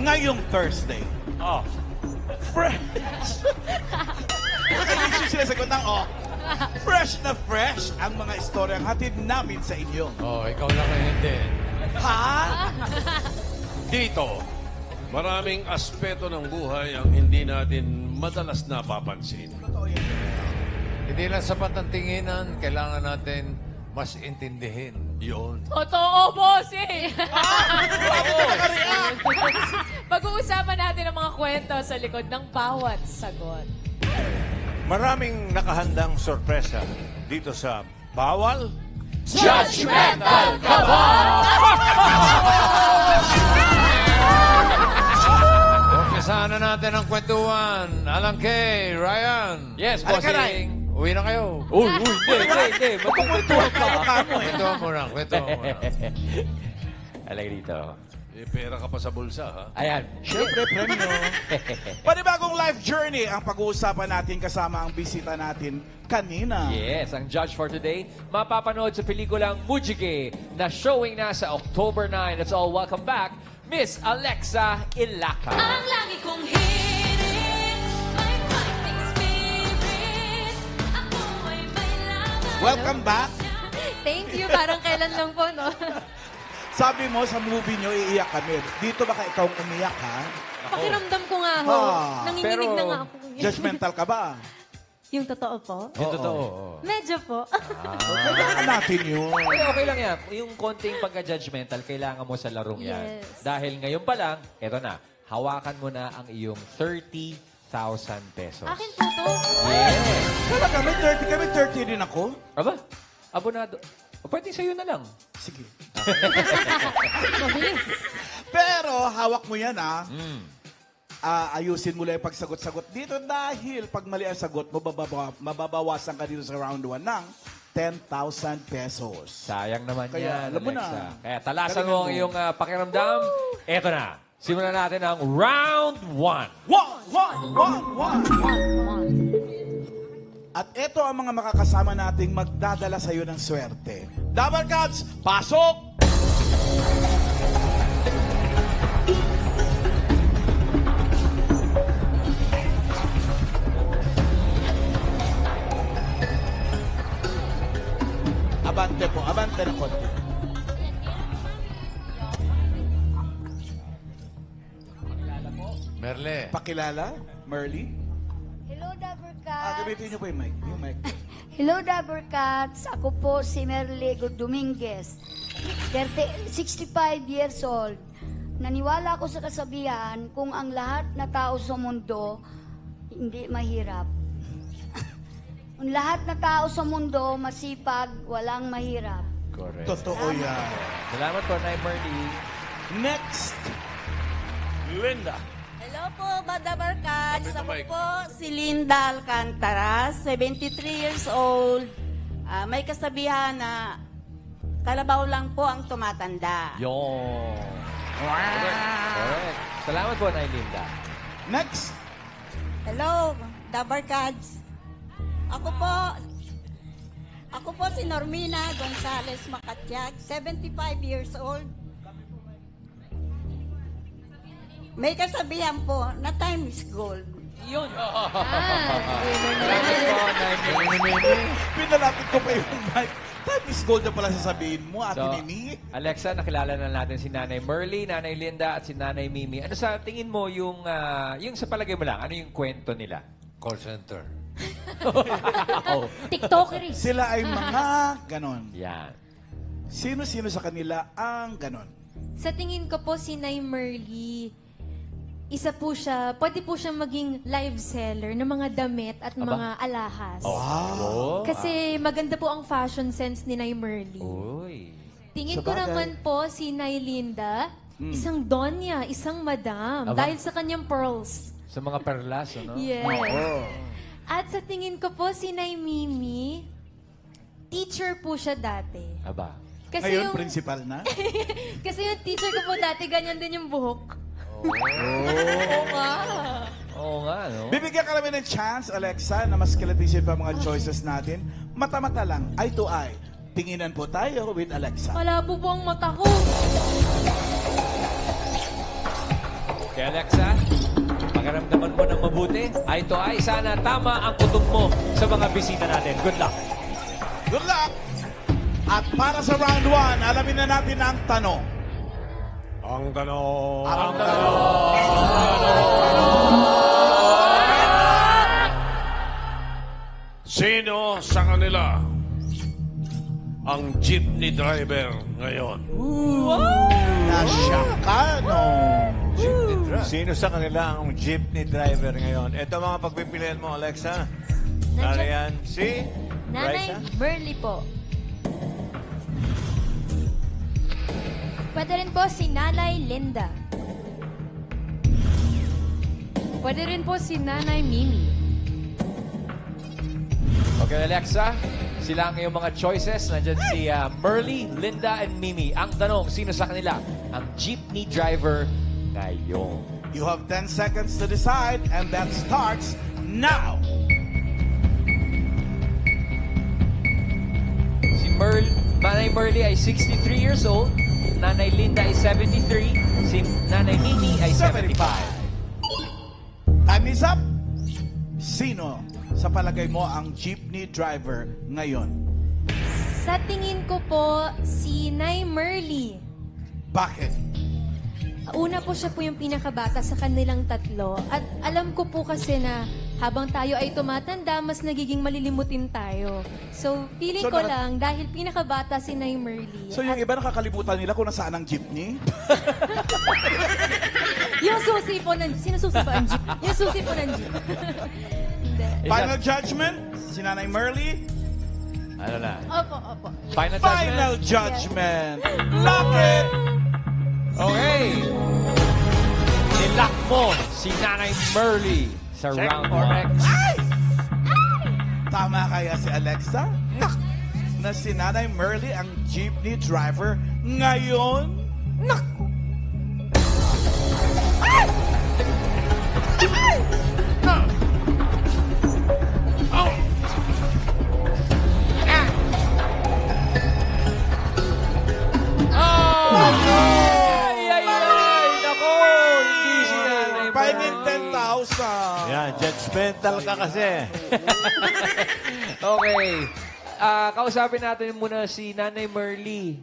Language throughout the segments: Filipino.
ngayong Thursday. Oh. Fresh! Nakainisip sila sagot ng fresh na fresh ang mga istoryang hatid namin sa inyo. Oh, ikaw lang na hindi. Ha? Dito, maraming aspeto ng buhay ang hindi natin madalas napapansin. Hindi lang sapat ang tinginan, kailangan natin mas intindihin. Yun. Totoo, bossing! Nakareact! Pag-uusapan natin ang mga kwento sa likod ng bawat sagot. Maraming nakahandang sorpresa dito sa Bawal Judgmental ka ba? Umpisahan na natin ang kwentuhan. Alang kay Ryan. Yes, Halika, bossing. Uwi na kayo. Uy, hindi. Magkukwentuhan pa ka mo eh. Kwentuhan muna, kwentuhan muna. Alay dito. Eh, pera ka pa sa bulsa, ha? Ayan. Siyempre, premyo. Panibagong life journey ang pag-uusapan natin kasama ang bisita natin kanina. Yes, ang judge for today, mapapanood sa pelikulang Mujige na showing na sa October 9. Let's all welcome back, Miss Alexa Ilaca. Ang lagi kong hirit, may fighting spirit. Ako ay may laban. Welcome back. Thank you. Parang kailan lang po, no? Sabi mo sa movie nyo, iiyak kami. Dito baka ikaw umiyak, ha? Pakiramdam ko nga ho. Ah, Nanginginig pero- na nga ako. Judgmental ka ba? Yung totoo po? Yung totoo. Medyo po. Kailangan natin yun. Ay, okay lang yan. Yung konting pagka-judgmental, kailangan mo sa larong yan. Yes. Dahil ngayon pa lang, eto na, hawakan mo na ang iyong 30,000 pesos. Akin po to. Yes. Talaga, may 30 din ako. Aba, abonado. O, pwede sa'yo na lang. Sige. Mabilis. Pero hawak mo yan, ha? Ayusin mo lang yung pagsagot-sagot dito dahil pag mali ang sagot mo, mababawasan ka dito sa round 1 ng 10,000 pesos. Sayang naman Kaya, yan, alam mo na. Alexa. Kaya talasan Galingan mo ang mo. iyong pakiramdam. Eto na. Simulan natin ang round 1. At ito ang mga makakasama nating magdadala sa iyo ng swerte. Double Cats, pasok! Abante po, abante ng konti. Merle. Pakilala, Merly. Hello, Dabarcats. Gamitin niyo po yung mic. Yung mic. Hello, Dabarcats. Ako po si Merlego Dominguez. 65 years old. Naniwala ako sa kasabihan kung ang lahat na tao sa mundo hindi mahirap. Ang lahat na tao sa mundo masipag, walang mahirap. Correct. Totoo yan. Salamat po, Nay Merly. Next, Linda. Hello po, Badabarkad. Kapit na Ako mic. po si Linda Alcantara, 73 years old. May kasabihan na kalabaw lang po ang tumatanda. Yon. Correct. Salamat po, Nay Linda. next. Hello, Dabarkads. Ako po si Normina Gonzales Makatiag, 75 years old. May kasabihan po na time is gold. Yun. Salamat po, Nay Merly. Pinalapit ko pa yung mic. Time is gold na pala sasabihin mo, Ate So, Mimi. Alexa, nakilala na natin si Nanay Merly, Nanay Linda, at si Nanay Mimi. Ano sa tingin mo yung sa palagay mo lang, ano yung kwento nila? Call center. Oh, TikTokeries. Sila ay mga ganon. yan. Sino-sino sa kanila ang ganon? Sa tingin ko po si Nay Merly, isa po siya, pwede po siyang maging live seller ng mga damit at mga alahas. Oh. Kasi maganda po ang fashion sense ni Nay Merly. Uy. Tingin Sa ko bagay. naman po si Nay Linda, isang donya, isang madam, Aba. dahil sa kanyang pearls. Sa mga perlas, ano? Yes. Oo. At sa tingin ko po si Nay Mimi, teacher po siya dati. Aba. Kasi Ngayon, yung, principal na? kasi yung teacher ko po dati, ganyan din yung buhok. Oo nga, no? Bibigyan ka namin ng chance, Alexa, na mas kilatisin pa mga choices natin. Mata-mata lang, eye to eye. Tinginan po tayo with Alexa. Malabo po ang mata ko. Okay, Alexa, pakiramdaman mo ng mabuti. Ay to ay, sana tama ang kutob mo sa mga bisita natin. Good luck. Good luck! At para sa round 1, alamin na natin ang tanong. Ang tanong. Ang Sino sa kanila ang jeepney driver ngayon? Nasyak ka, no? Sino sa kanila ang jeepney driver ngayon? Ito mga pagpipilian mo, Alexa. Nariyan si Nanay Raisa. Merly po. Pwede rin po si Nanay Linda. Pwede rin po si Nanay Mimi. Okay, Alexa, sila ang iyong mga choices. Nandyan si Merly, Linda, and Mimi. Ang tanong, sino sa kanila ang jeepney driver ngayon? You have 10 seconds to decide, and that starts now. Si Nanay Merly ay 63 years old. Nanay Linda ay 73. Si Nanay Mimi ay 75. Time is up. Sino sa palagay mo ang jeepney driver ngayon? Sa tingin ko po, si Nay Merly. Bakit? Una po siya po yung pinakabata sa kanilang tatlo. At alam ko po kasi na habang tayo ay tumatanda, mas nagiging malilimutin tayo. So, feeling So, ko lang, dahil pinakabata si Nay Merly. So yung iba nakakalimutan nila kung nasaan ang jeepney? Yung susi po ng... Sino susi ba ang jeep? Yung susi po ng jeep. Hindi. Final judgment? Si Nanay Merly? Ano na? Opo, opo. Final Final judgment? judgment! Lock it! Okay. Nilock mo si Nanay Merly sa round 1. Tama kaya si Alexa? Na si Nanay Merly ang jeepney driver ngayon? Naku! Ay! Nako! Hindi si Nanay Pahingin Merly. 10,000. Yan, judgmental ka kasi. Okay. Kausapin natin muna si Nanay Merly.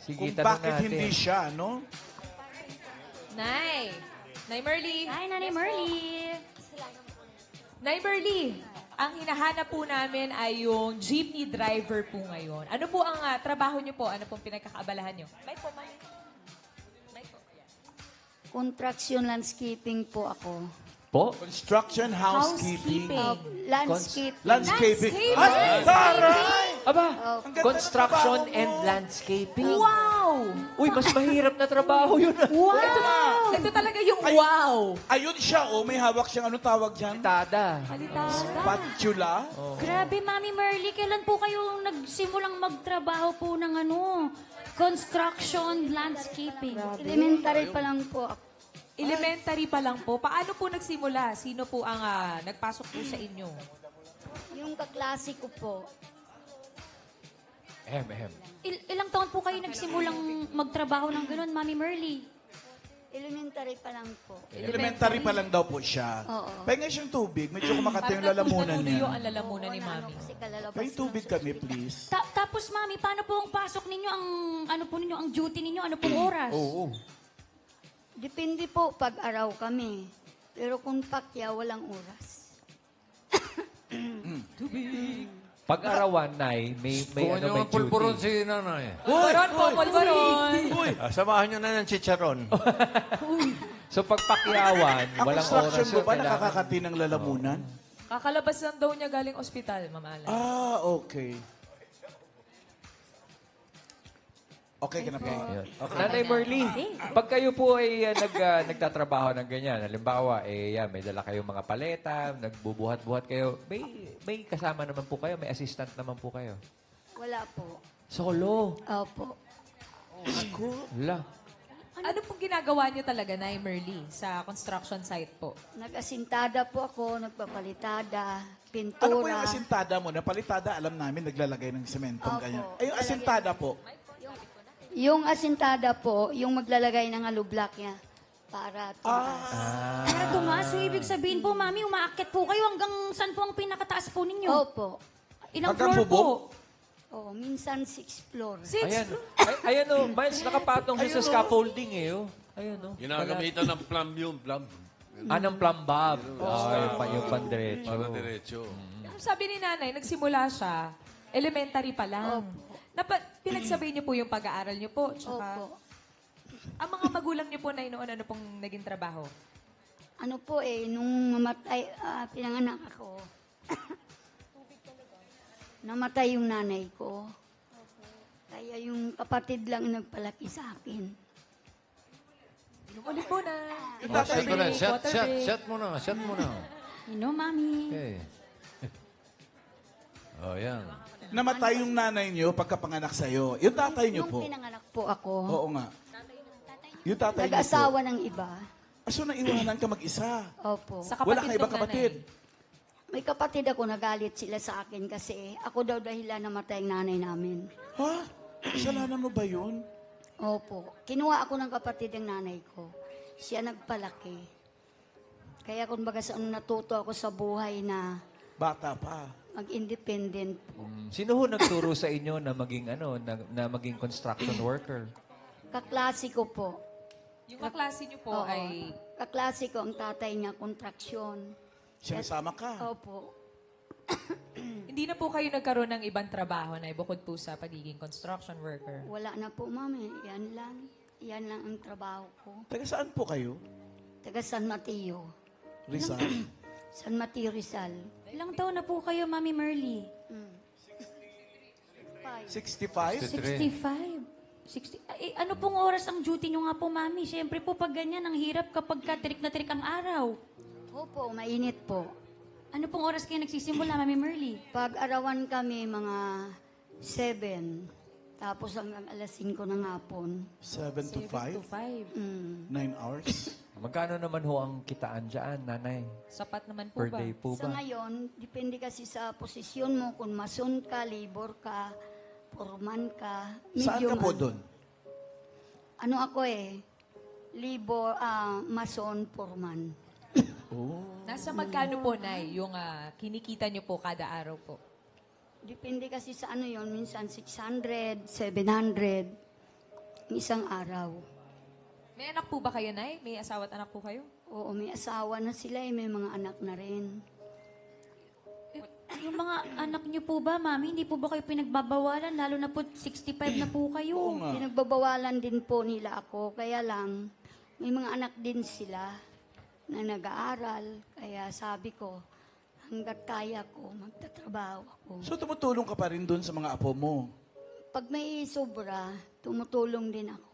Sige, Kung tanong bakit natin. hindi siya, no? Nay! Nay Merly! Hi, Nanay Merly. Nay Merly, ang hinahanap po namin ay yung jeepney driver po ngayon. Ano po ang trabaho niyo po? Ano pong pinagkakaabalahan niyo? May po, may. May po. Yan. Construction landscaping po ako. Po? Construction, housekeeping. Landscape. Landscaping. Landscaping. Ay, taray! Aba, Ang ganda ng construction trabaho mo. and landscaping. Wow! Uy, mas mahirap na trabaho yun. Wow! Ito talaga yung wow! Ayun siya, oh. May hawak siyang, ano tawag dyan? Tada. Spatula. Grabe, Mami Merly, kailan po kayo nagsimulang magtrabaho po ng construction, landscaping? Elementary pa lang po ako. Elementary pa lang po. Paano po nagsimula? Sino po ang nagpasok po sa inyo? Yung kaklase ko po. Ehem. Ilang taon po kayo nagsimulang magtrabaho ng ganun, Mami Merly? Elementary pa lang po. Elementary pa lang daw po siya. Oo. Pahingin siyang tubig. Medyo kumakati yung lalamunan Natutuyo niya. ang lalamunan ni Mami. Kasi kalalabas May tubig kami, please. Tapos, Mami, paano po ang pasok ninyo, ang duty ninyo, ano pong oras? Oo. Depende po pag araw kami. Pero kung pakya, walang oras. Pag-arawan, Nay, may Kuha ano, niyo may ang pulburon duty. si nanay. Pulburon po, pulburon! Samahan nyo na ng chicharon. So, pagpakyawan, Ang walang construction oras mo yun. ba Kailangan- nakakakati ng lalamunan? Kakalabas lang daw niya galing ospital, Ma'am Alan. Okay. Okay ka na po. Yun. Nanay Merly, pag kayo po ay nagtatrabaho ng ganyan, halimbawa, may dala kayong mga paleta, nagbubuhat-buhat kayo, may kasama naman po kayo, may assistant naman po kayo. Wala po. Solo. Opo. Wala. Ano pong ginagawa niyo talaga, Nay Merly, sa construction site po? Nag-asintada po ako, nagpapalitada, pintura. Ano po yung asintada mo? Napalitada, alam namin, naglalagay ng sementong Opo. ganyan. Ay, yung asintada po. Yung asintada po, yung maglalagay ng alublock niya. para tumaas. Para tumaas, so ibig sabihin po, Mami, umaakyat po kayo hanggang saan po ang pinakataas po ninyo? Opo. Ilang Hanggang floor bubong? po? Oh, minsan 6 floor. Ayan. Ayan o, Miles, nakapatong siya sa scaffolding eh. Oh. Ayan o. Ginagamitan ng plum yung plum. Ng plumbab. Yung pandiretso. Para diretso. Sabi ni nanay, nagsimula siya, elementary pa lang. Pinagsabay niyo po yung pag-aaral niyo po. Tsaka, Opo. ang mga magulang niyo po na noon, ano pong naging trabaho? Ano po nung mamatay, pinanganak ako, namatay yung nanay ko. Kaya yung kapatid lang nagpalaki sa akin. Ulit po na. Shot ko na. Shot mo na. Shot mo na. Mami. Okay. Oh, yan. Namatay yung nanay niyo pagkapanganak sa'yo. Yung tatay niyo Nung po. pinanganak po ako, Oo nga. Yung tatay niyo po. nag-asawa ng iba. So, naiwanan ka mag-isa. Opo. Sa Wala kapatid kang ibang kong kapatid. May kapatid ako, nagalit sila sa akin kasi ako daw dahilan namatay ang nanay namin. Ha? Kasalanan mo ba yun? Opo. Kinuha ako ng kapatid ng nanay ko. Siya nagpalaki. Kaya kung baga sa natuto ako sa buhay na Bata pa. mag-independent po. Sino ho nagturo sa inyo na maging na maging construction worker? Kaklase ko po. Yung kaklase niyo po Oo. ay... Kaklase ko ang tatay niya, kontraksyon. Sinasama ka. Opo. Hindi na po kayo nagkaroon ng ibang trabaho na bukod po sa pagiging construction worker. Wala na po, mami. Yan lang. Yan lang ang trabaho ko. Taga saan po kayo? Taga San Mateo. Rizal. San Mateo, Rizal. Ilang taon na po kayo, Mami Merly? 65? 65. Ano pong oras ang duty nyo nga po, Mami? Siyempre po, pag ganyan, ang hirap kapag tirik na tirik ang araw. Opo, mainit po. Ano pong oras kayo nagsisimula, Mami Merly? Pag arawan kami, mga 7. Tapos hanggang alas 5 ng hapon. 7 to 5? 9 hours? Magkano naman ho ang kitaan dyan, nanay? Sapat naman po Per ba? day po Sa ba? ngayon, depende kasi sa posisyon mo. Kung mason ka, labor ka, foreman ka. Saan ka po ano. doon? Ano ako labor, mason, foreman. Nasa magkano po, Nay, yung kinikita niyo po kada araw po? Depende kasi sa ano yon, minsan 600, 700, isang araw. May anak po ba kayo, Nay? May asawa at anak po kayo? Oo, may asawa na sila may mga anak na rin. Yung mga anak nyo po ba, Mami, hindi po ba kayo pinagbabawalan? Lalo na po 65 na po kayo. Pinagbabawalan din po nila ako, kaya lang, may mga anak din sila na nag-aaral. Kaya sabi ko, hanggat kaya ko, magtatrabaho ako. So, tumutulong ka pa rin doon sa mga apo mo? Pag may sobra, tumutulong din ako.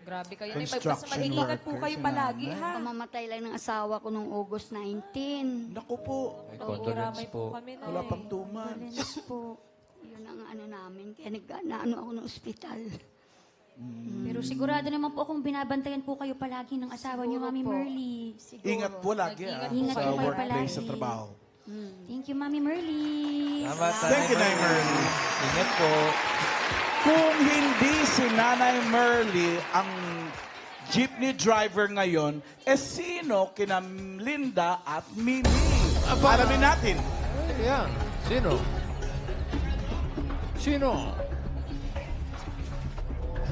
Grabe kayo, Nay. Mas Construction mag-iingat po worker kayo si palagi, Nanay. ha? Pamamatay lang ng asawa ko noong August 19. Naku po. Ay, condolence Ramay po. po kami, Nay. Wala pang 2 months. Yes po. Yun ang ano namin. Kaya naano ako ng ospital. Pero sigurado naman po akong binabantayan po kayo palagi ng asawa niyo, Mami po. Merly. Siguro. Ingat po lagi Ingat sa po kayo workplace, palagi. sa trabaho. Thank you, Mami Merly. Tama, Thank you, Nay Merly. Ingat po. Kung hindi si Nanay Merly ang jeepney driver ngayon, sino kina Linda at Mimi? Alamin natin. Yan. Sino? Sino?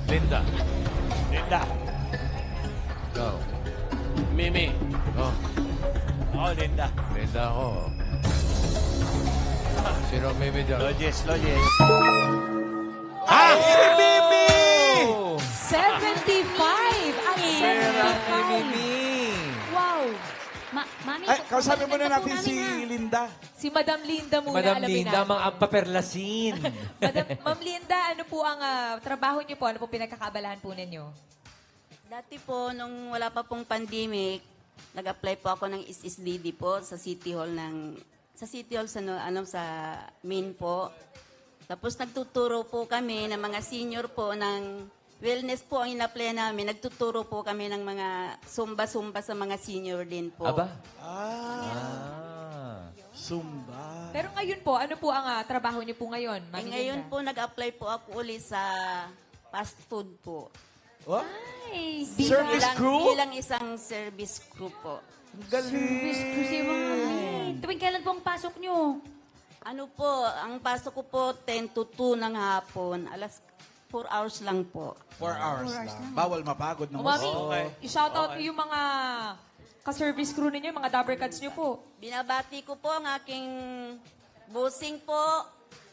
Linda. Linda. Ikaw. Mimi. Oh, Oh, Linda. Linda ako. Sino ang mimi dyan? Lojes. Si Mimi! 75! At 75! Wow! Mami, Ay, kausapin muna balikan po natin si namin, ha? Linda. Si Madam Linda muna, Madam alamin Linda, natin. mga ampaperlasin. Ma'am Linda, ano po ang trabaho niyo po? Ano po pinagkakabalahan po ninyo? Dati po, nung wala pa pong pandemic, nag-apply po ako ng SSDD po sa City Hall sa main po. Tapos nagtuturo po kami ng mga senior po ng wellness po ang in-apply namin. Nagtuturo po kami ng mga sumba-sumba sa mga senior din po. Aba? Zumba. Pero ngayon po, ano po ang trabaho niyo po ngayon, Ma'am Ngayon Linda? po, nag-apply po ako ulit sa fast food po. Oh, Ay, Service crew? Bilang isang service crew po. service ko si Mami. Tuwing kailan po ang pasok nyo? Ano po, ang pasok ko po 10 to 2 ng hapon. 4 hours lang po. 4 hours lang. Bawal mapagod ng Mami, gusto. i-shoutout niyo yung mga ka-service crew ninyo, yung mga Dabber Cats niyo po. Binabati ko po ang aking bossing po,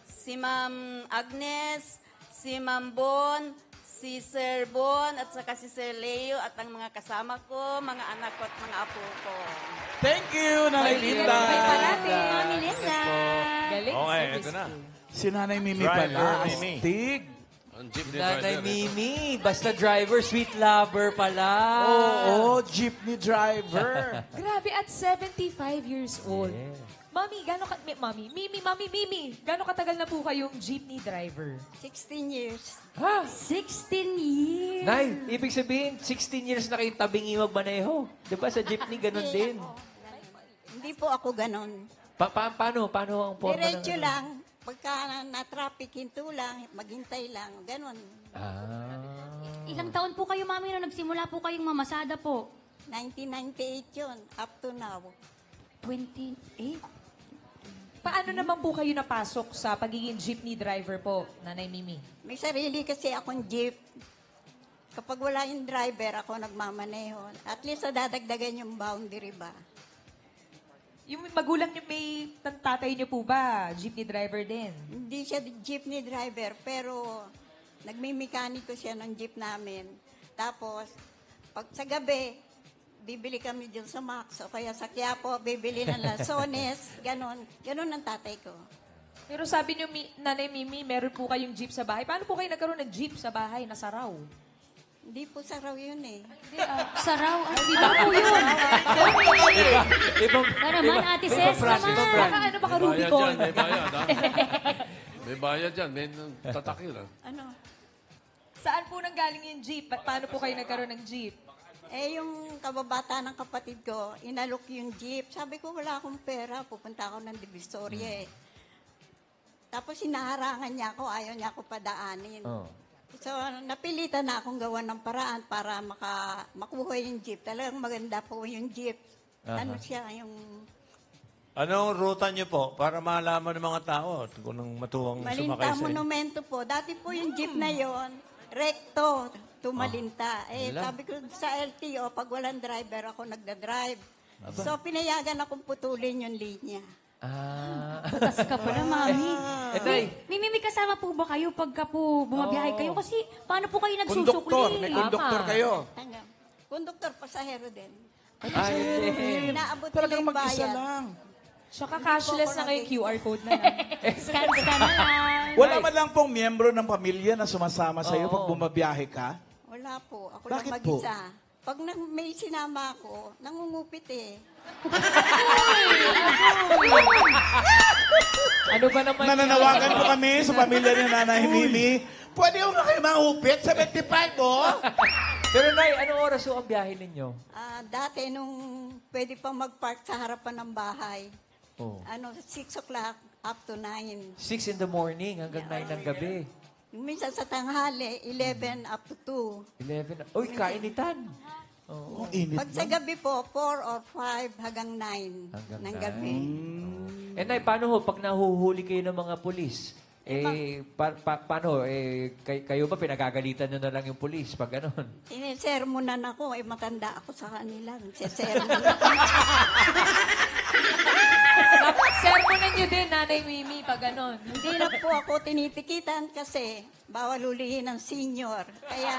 si Ma'am Agnes, si Ma'am Bon, si Sir Bon, at saka si Sir Leo, at ang mga kasama ko, mga anak ko at mga apo ko. Thank you, Nanay Linda. Mami Linda. Galing. Okay, service ito na. crew. Si Nanay Mimi Driver, pala. Mimi. Astig. Ang jeepney Nanay driver. Mimi, basta driver, sweet lover pala. Oo, jeepney driver. Grabe, at 75 years old. Mami, Mimi, gano'ng katagal na po kayong jeepney driver? 16 years. Ha? 16 years. Nay, ibig sabihin, 16 years na kayong tabingi magmaneho. Di ba sa jeepney, ganun din. Hindi po ako ganon. Paano ang forma Diretso ng... lang. Pagka na-traffic, hinto lang, maghintay lang. Ganon. Ilang taon po kayo, Mami, nung nagsimula po kayong mamasada po? 1998 yun, up to now. 28? Paano naman po kayo napasok sa pagiging jeepney driver po, Nanay Mimi? May sarili kasi akong jeep. Kapag wala yung driver, ako nagmamaneho. At least nadadagdagan yung boundary ba? Yung magulang niyo, may tatay niyo po ba, jeepney driver din? Hindi siya jeepney driver, pero nagmimikaniko siya ng jeep namin. Tapos, pag sa gabi, bibili kami dyan sa Max o kaya sa Quiapo, bibili ng Lanzones, ganon. Ganon ang tatay ko. Pero sabi niyo, Nanay Mimi, meron po kayong jeep sa bahay. Paano po kayo nagkaroon ng jeep sa bahay na saraw? Hindi po saraw yun eh. Saraw. Di ba po yun? Ibang, Ano naman, Ate Ses naman. Baka ano, baka May bayad Rubicon. dyan, may bayad. Ha? May bayad dyan, may tatakil. Ha? Ano? Saan po nanggaling yung jeep? At paano po kayo nagkaroon ng jeep? Eh, yung kababata ng kapatid ko, inalok yung jeep. Sabi ko, wala akong pera. Pupunta ako ng Divisoria eh. Tapos hinaharangan niya ako, ayaw niya ako padaanin. Oh. So, napilitan na akong gawa ng paraan para makuha yung jeep. Talagang maganda po yung jeep. Ano siya, yung Anong ruta niyo po para malaman ng mga tao kung nang matuwang sumakay Malinta sa inyo? Monumento po. Dati po yung jeep na yon, recto, tumalinta. Sabi ko sa LTO, pag walang driver, ako nagda-drive. So, pinayagan akong putulin yung linya. Batas ka pala, Mami. Nay, Mimi, may kasama po ba kayo pagka po bumabiyahe kayo? Kasi paano po kayo Konduktor. nagsusukli? May konduktor kayo. Hanggang, konduktor, pasahero din. Inaabot Talagang nila yung mag-isa bayad. lang. Tsaka cashless na ngayon, QR code na lang. Scan na lang. Wala man lang pong miyembro ng pamilya na sumasama sa iyo pag bumabiyahe ka? Wala po. Ako Bakit lang po? mag-isa. Pag may sinama ako, nangungupit eh. Ano ba naman Nananawagan po kami sa pamilya ni Nanay Mimi. Pwede mo na kayo mahupit? 75, oh! pero Nay, anong oras ang biyahe ninyo? Dati nung pwede pa mag-park sa harapan ng bahay, Oh. 6 o'clock up to 9. 6 in the morning hanggang 9 ng gabi. Minsan sa tanghali, 11 up to 11. Uy, kainitan. Oh, init Pag sa gabi po, 4 or 5 hanggang 9 Hanggang ng 9. gabi. Eh, Nay, paano ho pag nahuhuli kayo ng mga pulis? Paano? Kayo ba pinagagalitan nyo na lang yung pulis pag ganon? Sinesermonan ako, matanda ako sa kanila. Sinesermonan. Dapat sermonan nyo din, Nanay Mimi, pag ganon. Hindi na po ako tinitikitan kasi bawal ulihin ng senior. Kaya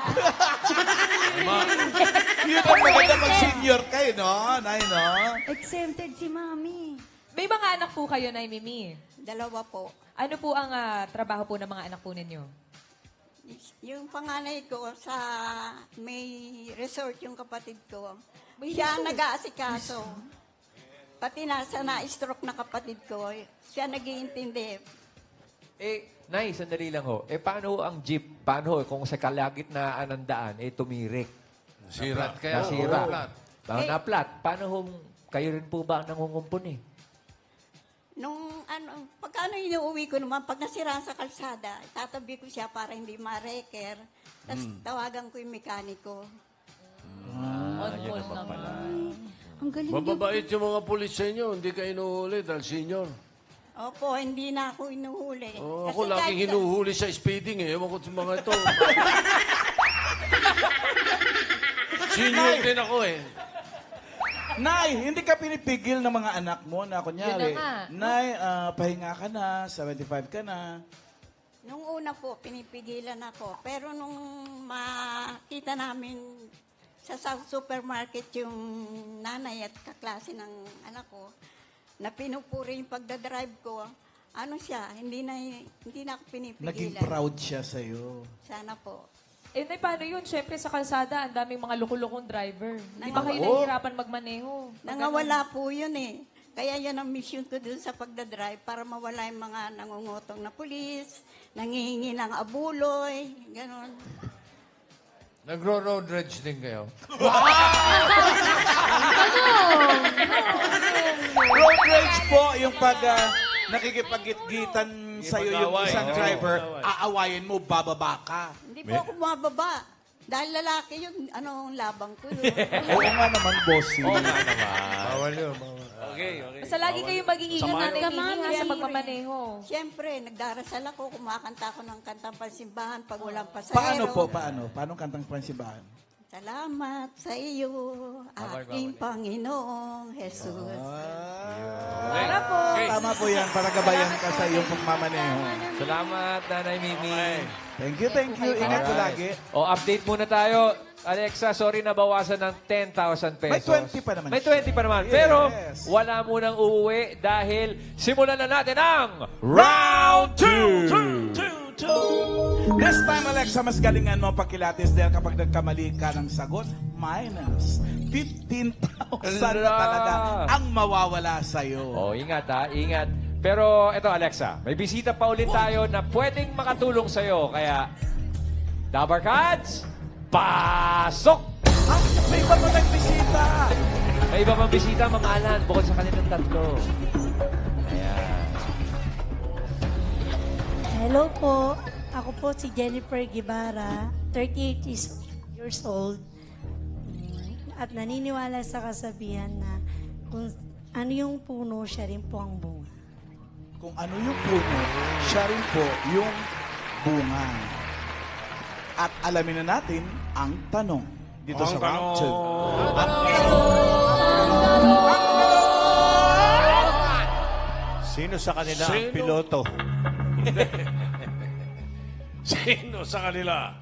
Yun ang maganda mag-senior kayo, no? Nay, no? Exempted si Mami. May mga anak po kayo, Nay Mimi. 2 po. Ano po ang trabaho po ng mga anak po ninyo? Yung panganay ko sa may resort yung kapatid ko. Siya ang nag-aasikaso. Pati nasa na-stroke na kapatid ko, siya nag-iintindi. Nay, sandali lang ho. Paano ho ang jeep? Paano ho kung sa kalagitnaan ng daan, tumirik? Sirat kaya. Nasira. Flat. Na-flat. Paano ho, kayo rin po ba ang nangungumpun eh? Pagkano inuuwi ko naman, pag nasira sa kalsada, tatabi ko siya para hindi ma-wrecker. Tapos tawagan ko yung mekaniko. On call naman. Ang galing niyo. Mababait yung mga pulis sa inyo. Hindi ka inuhuli dahil senior. Opo, hindi na ako inuhuli. Oh, Kasi ako laging kahit sa- hinuhuli sa speeding eh. Ewan ko sa mga ito. Senior din ako eh. Nay, hindi ka pinipigil ng mga anak mo na Yun kunyari, na nga. Nay, pahinga ka na, 75 ka na. Nung una po, pinipigilan ako. Pero nung makita namin sa South Supermarket yung nanay at kaklase ng anak ko, na pinupuri yung pagdadrive ko, ano siya, hindi na ako pinipigilan. Naging proud siya sa'yo. Sana po. Eh, Nay, paano yun? Siyempre sa kalsada, ang daming mga lukulukong driver. Di ba kayo Oo. nahihirapan magmaneho? Nangawala po yun eh. Kaya yan ang mission ko dun sa pagdadrive para mawala yung mga nangungutong na pulis, nangihingi ng abuloy, gano'n. Nagro-road rage din kayo. Road rage po, yung pag nakikipagitgitan sa'yo yung mag-away. isang Oo, driver, mag-away. aawayin mo, bababa ka. Hindi po ako mababa. Dahil lalaki yun, anong labang ko yun. Oo nga naman, bossy. Bawal yun. Bawal. Okay, okay. Basta lagi kayong mag-iingat Samahan Nanay ka, Mimi Mami. ha, sa pagmamaneho. Siyempre, nagdarasal ako, kumakanta ako ng kantang pansimbahan pag walang pasahero. Paano po, paano? Paano kantang pansibahan? Salamat sa iyo, aking Panginoong Jesus. Para po. Tama po yan, para gabayan ka sa iyong pagmamaneho. Salamat, Nanay Mimi. Thank you, thank you. Ingat ko lagi. O, update muna tayo. Alexa, sorry, nabawasan ng 10,000 pesos. May 20 pa naman. May 20 pa naman. Yes. Pero, wala munang uuwi dahil simulan na natin ang Round 2! This time, Alexa, mas galingan mo ang pagkilatis dahil kapag nagkamali ka ng sagot, minus 15,000 na talaga ang mawawala sa'yo. O, ingat ha, ingat. Pero, eto Alexa, may bisita pa ulit tayo na pwedeng makatulong sa'yo. Kaya, Dabar Cats, pasok! Ah, may iba pa nagbisita. May iba pang bisita, Ma'am Alan, bukod sa kanilang tatlo. Ayan. Hello po. Ako po si Jennifer Guevara, 38 years old. At naniniwala sa kasabihan na kung ano yung puno, siya rin po ang bunga. Kung ano yung puno, siya rin po yung bunga. At alamin na natin ang tanong dito sa round 2. Sino sa kanila ang piloto? Sino sa kanila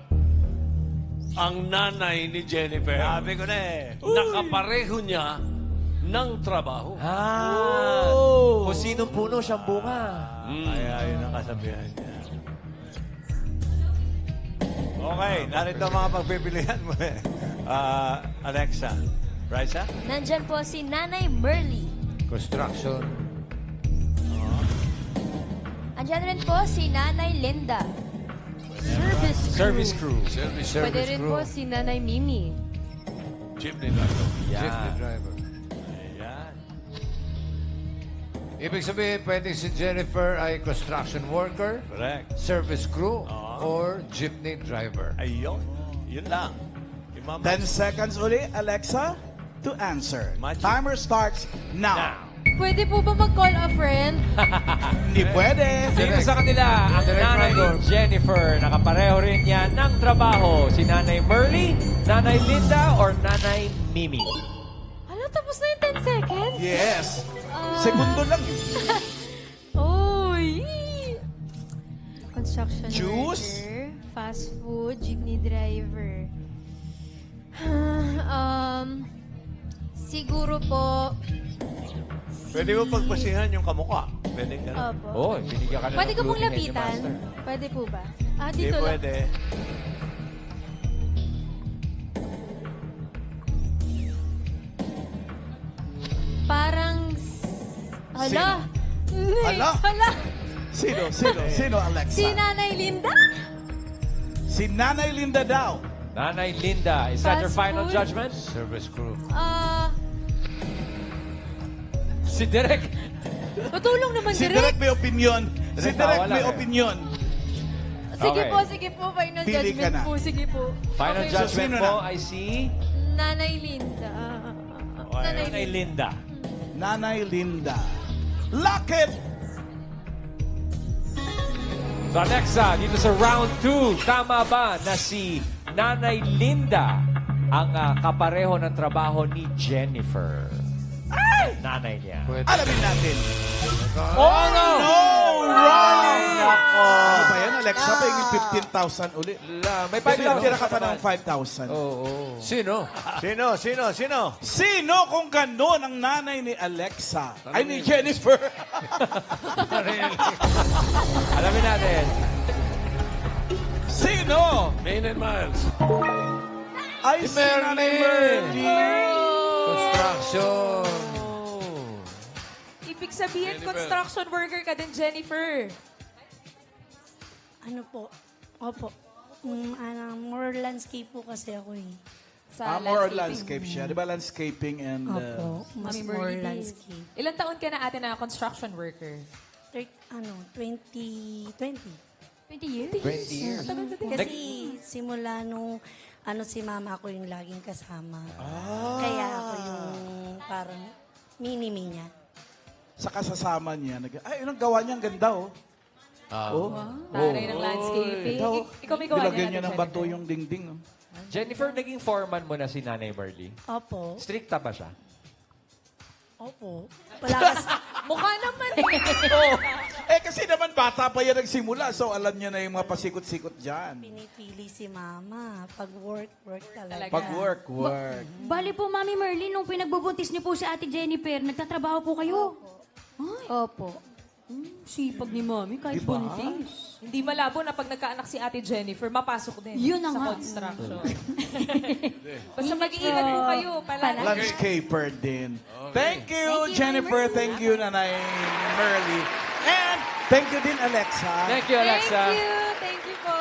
ang nanay ni Jennifer? Sabi ko na eh. Nakapareho niya ng trabaho. Kung sinong puno, siyang bunga. Kaya yun ang kasabihan niya. Okay, narito ang mga pagpipilian mo eh. Alexa. Raisa? Nandyan po si Nanay Merly. Construction. Andyan rin po si Nanay Linda. Service crew. Pwede rin po si Nanay Mimi. Jeepney driver. Jeepney driver. Ayan. Ibig sabihin, pwede si Jennifer ay construction worker, Correct. service crew, or jeepney driver. Ayun. Yun lang. 10 seconds uli, Alexa, to answer. Magic. Timer starts now. Pwede po ba mag-call a friend? Hindi pwede. Sino sa kanila ang Direct nanay ni Randolph. Jennifer? Nakapareho rin niya ng trabaho. Si Nanay Merly, Nanay Linda, or Nanay Mimi? Hala, tapos na yung 10 seconds? Yes. Segundo lang yun. Oy! Construction Choose. worker, fast food, jeepney driver. Siguro po, Pwede mo pagpasihan yung kamukha. Pwede ka na. opo. Oh, binigyan ka na Pwede ng ko pong Blue Menu lapitan? Master. Pwede po ba? Ah, Hindi dito lang. pwede. Parang... Hala! Hala? Hala! Sino, Alexa? Si Nanay Linda? Si Nanay Linda daw. Nanay Linda, is that your Fast final food? judgment? Service crew. Si Derek. Patulong naman Si direct. Derek may opinion. Si Direk, Derek wala may eh. opinion. Sige Okay. po, sige po. Final Pili ka judgment na. po, sige po. Final Okay, so judgment sino po na? ay si... Nanay Linda. Nanay Linda. Nanay Linda. Lock it! So Alexa, dito sa round 2, tama ba na si Nanay Linda ang kapareho ng trabaho ni Jennifer? Nanay niya. Pwede. Alamin natin. Oh, no! No! Wrong! Nako. Ano ba yan, Alexa? Pagiging 15,000 ulit. May Tira 5,000 ka pa ng 5,000. Oo. Sino? Sino? Sino kung gano'n ang nanay ni Alexa? Ay, ni Jennifer. Alamin natin. Sino? Main and Miles. Ay, si Nanay Merly. Construction. Ibig sabihin, Jennifer. construction worker ka din, Jennifer. Ano po? Opo. More landscape po kasi ako eh. Sa More landscaping. landscape siya. Di ba landscaping and... Opo. Mas Mami more Merly. landscape. Ilang taon ka na ate na construction worker? 20. 20 years? 20 years. Kasi simula nung si mama ako yung laging kasama. Kaya ako yung parang mini-me niya. Sa kasasama niya. Ay, yun ang gawa niya. Ang ganda, oh. Oh. Taray ng landscaping. Ikaw may gawa Nilagyan niya niya ng bato yung dingding. Oh. Jennifer, naging foreman mo na si Nanay Merly. Opo. Stricta ba siya? Opo. Wala kasi. Mukha naman eh. Kasi naman bata pa yan nagsimula. So, alam niya na yung mga pasikot-sikot dyan. Pinipili si mama. Pag work talaga. Pag work. Bali po, Mami Merly, nung pinagbubuntis niyo po si Ate Jennifer, nagtatrabaho po kayo? Opo. Sipag ni Mami, kahit Diba? buntis. Hindi malabo na pag nagkaanak si ate Jennifer, mapasok din Yun na sa nga. construction. Basta mag-iingat po kayo. Palagi. Landscaper din. Thank you, Jennifer. Thank you, Nanay Merly. And thank you din, Alexa. Thank you, Alexa. Thank you po.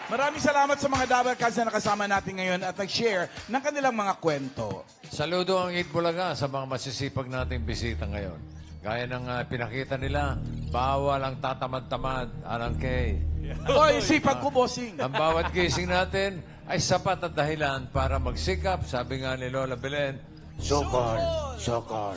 Maraming salamat sa mga Double Cats na nakasama natin ngayon at nag-share ng kanilang mga kwento. Saludo ang Eat Bulaga sa mga masisipag nating bisita ngayon. Gaya ng pinakita nila, bawal ang tatamad-tamad, arangkay. Oy, sipag ko, bossing. Ang bawat gising natin ay sapat at dahilan para magsikap, sabi nga ni Lola Belen, sokol, sokol.